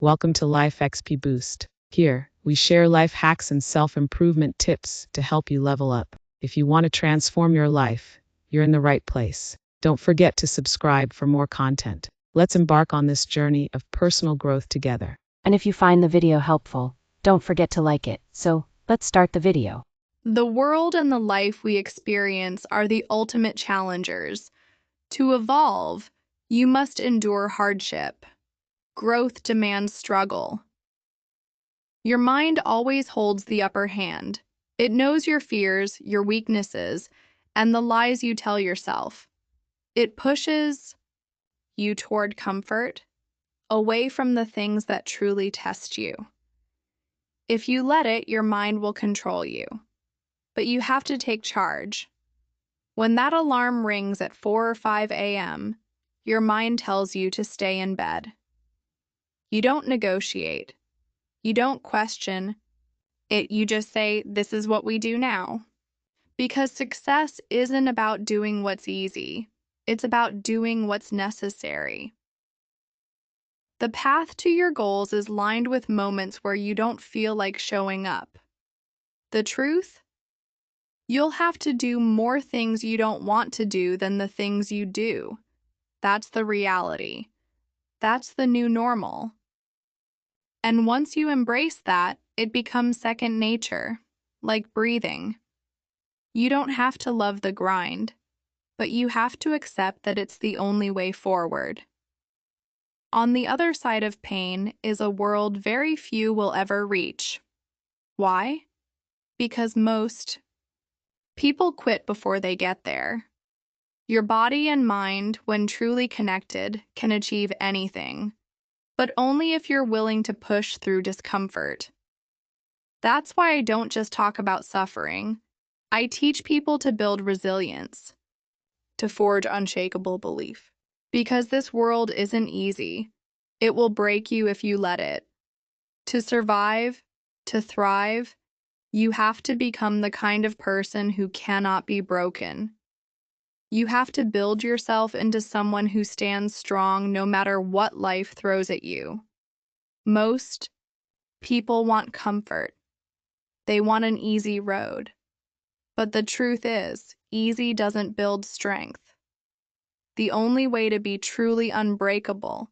Welcome to Life XP Boost. Here, we share life hacks and self-improvement tips to help you level up. If you want to transform your life, you're in the right place. Don't forget to subscribe for more content. Let's embark on this journey of personal growth together. And if you find the video helpful, don't forget to like it. So, let's start the video. The world and the life we experience are the ultimate challengers. To evolve, you must endure hardship. Growth demands struggle. Your mind always holds the upper hand. It knows your fears, your weaknesses, and the lies you tell yourself. It pushes you toward comfort, away from the things that truly test you. If you let it, your mind will control you. But you have to take charge. When that alarm rings at 4 or 5 a.m., your mind tells you to stay in bed. You don't negotiate. You don't question it. You just say, this is what we do now. Because success isn't about doing what's easy. It's about doing what's necessary. The path to your goals is lined with moments where you don't feel like showing up. The truth? You'll have to do more things you don't want to do than the things you do. That's the reality. That's the new normal. And once you embrace that, it becomes second nature, like breathing. You don't have to love the grind, but you have to accept that it's the only way forward. On the other side of pain is a world very few will ever reach. Why? Because most people quit before they get there. Your body and mind, when truly connected, can achieve anything, but only if you're willing to push through discomfort. That's why I don't just talk about suffering. I teach people to build resilience, to forge unshakable belief. Because this world isn't easy. It will break you if you let it. To survive, to thrive, you have to become the kind of person who cannot be broken. You have to build yourself into someone who stands strong no matter what life throws at you. Most people want comfort. They want an easy road. But the truth is, easy doesn't build strength. The only way to be truly unbreakable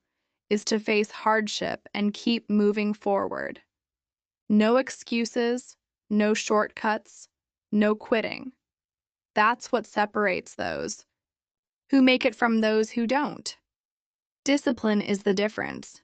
is to face hardship and keep moving forward. No excuses, no shortcuts, no quitting. That's what separates those who make it from those who don't. Discipline is the difference.